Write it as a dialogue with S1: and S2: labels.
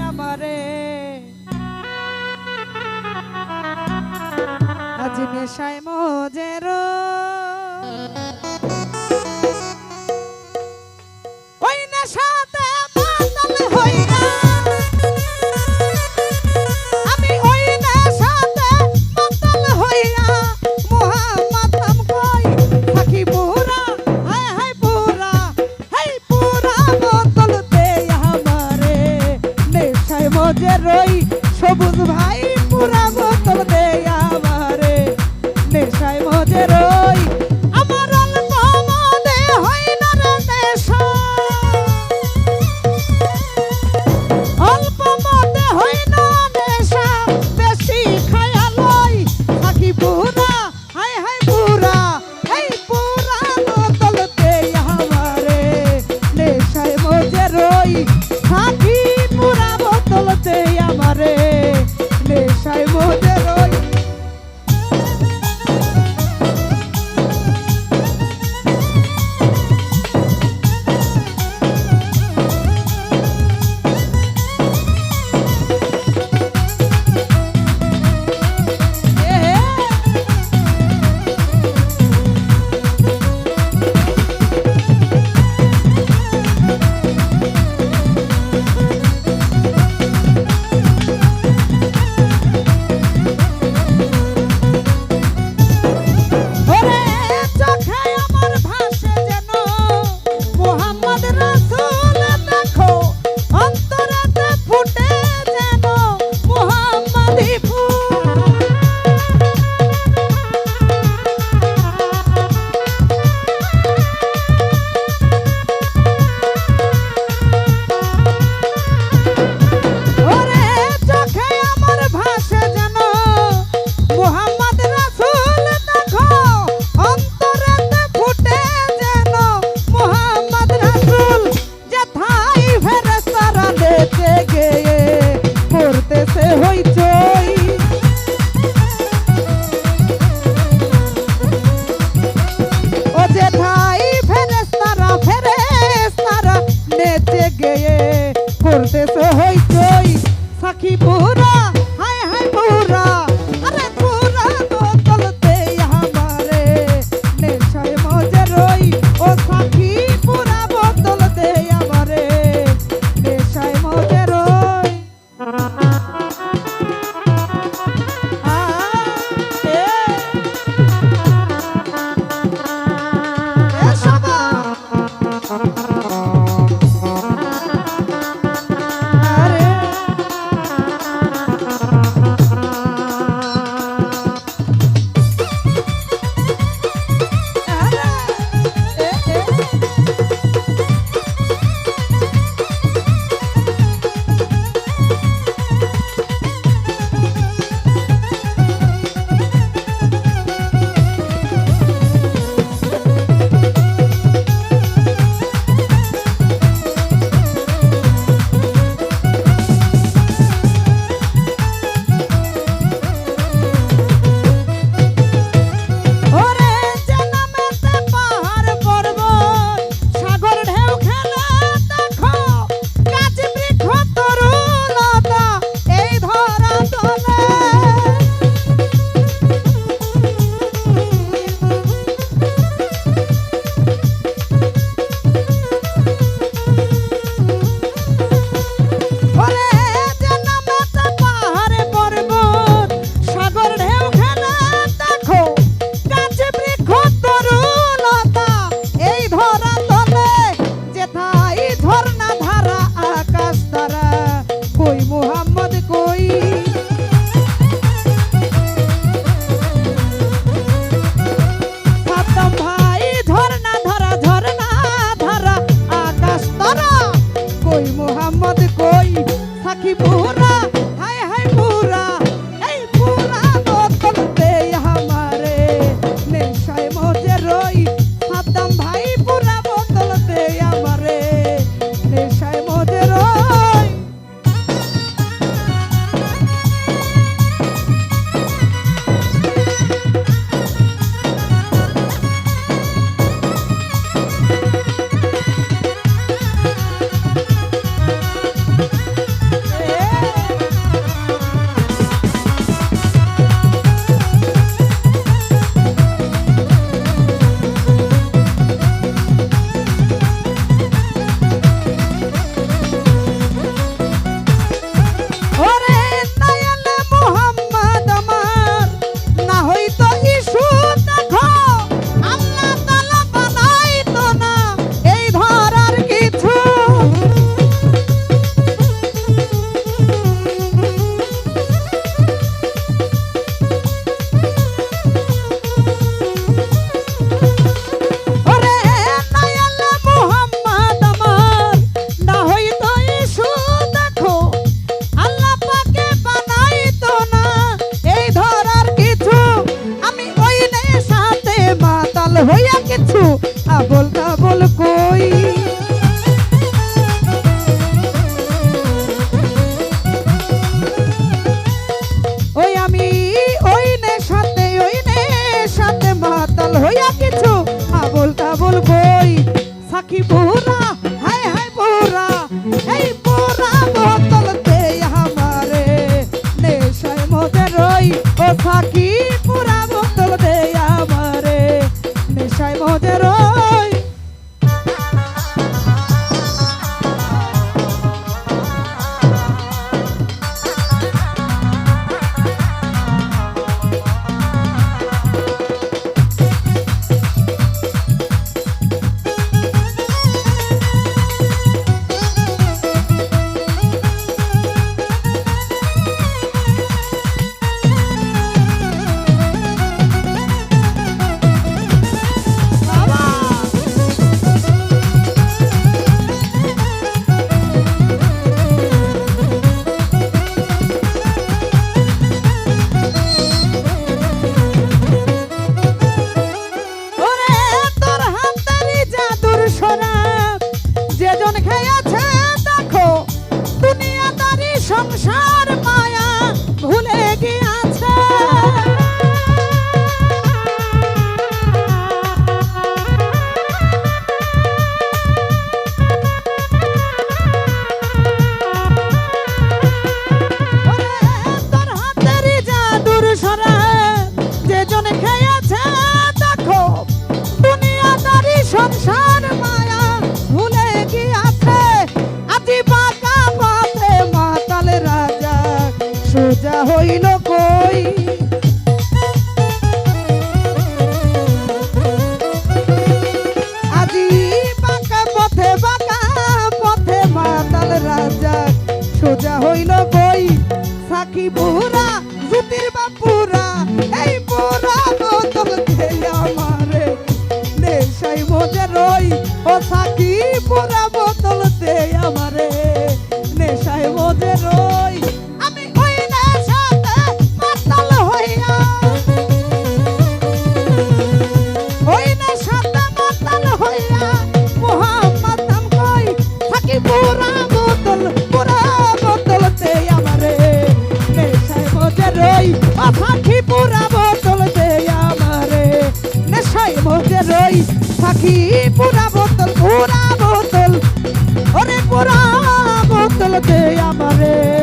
S1: আমারে আজ নেশায় মজের ওই নেশাতে মাতাল হইয়া আমি ওই নেশাতে মাতাল হইয়া মোহাম্মদ নাম কই থাকি পুরা হায় হায় পুরা হায় পুরা বোতল দে আমারে নেশায় মজের ওই সবুজ ভাই পুরা বোতল দে আমারে নেশায় মজের ওই আমার অল্প মদে হয় না রে নেশা অল্প মদে হয় না নেশা বেশি খায়া লই থাকি পুরা হায় হায় পুরা এই পুরা বোতল দে আমারে নেশায় মজের ওই থাকি পুরা বোতল দে আমারে নেশায় মজের ওই সাখী পুরা হায় হায় পুরা আরে পুরা বোতল দে আমারে নেশায় মজের ওই ও সাখী পুরা বোতল দে আমারে নেশায় মজের ওই সাখী পুরা হায় হায় পুরা এই পুরা বোতল দে আমারে নেশায় মজের ওই সাদ্দাম ভাই পুরা বোতল দে আমারে নেশায় মজের ওই Yeah. সাকি পুরা হায় হায় পুরা এই পুরা বোতল দে আমারে নেশায় মজে রই ও সাকি পুরা বোতল দে আমারে নেশায় মজে রই সংসার মায়া ভুলে গিয়েছে তোর হাতের জাদুর সরা যেজন খেয়েছে দেখো দুনিয়াদারি সংসার মায়া ভুলে গিয়েছে আজি বাঁকা পথে মাতাল রাজা সোজা হইল কই আজি বাঁকা পথে মাতাল রাজা সোজা হইল কই সাকি বুড়া জুতির বাপুরা এই বুড়া বোতল দে আমারে নেশায় মজে রই ও সাকি বুড়া বোতল দে আমারে নেশায় মজে রই আমি ওই নেশাতে মাতাল হইয়া মোহাম্মদ নাম কই সাকি বুড়া বোতল দে আমারে নেশায় মজে রই ও সাকি পুরা বোতল দে আমারে নেশায় মজে রই সাকি পুরা বোতল ওরে পুরা বোতল দে আমারে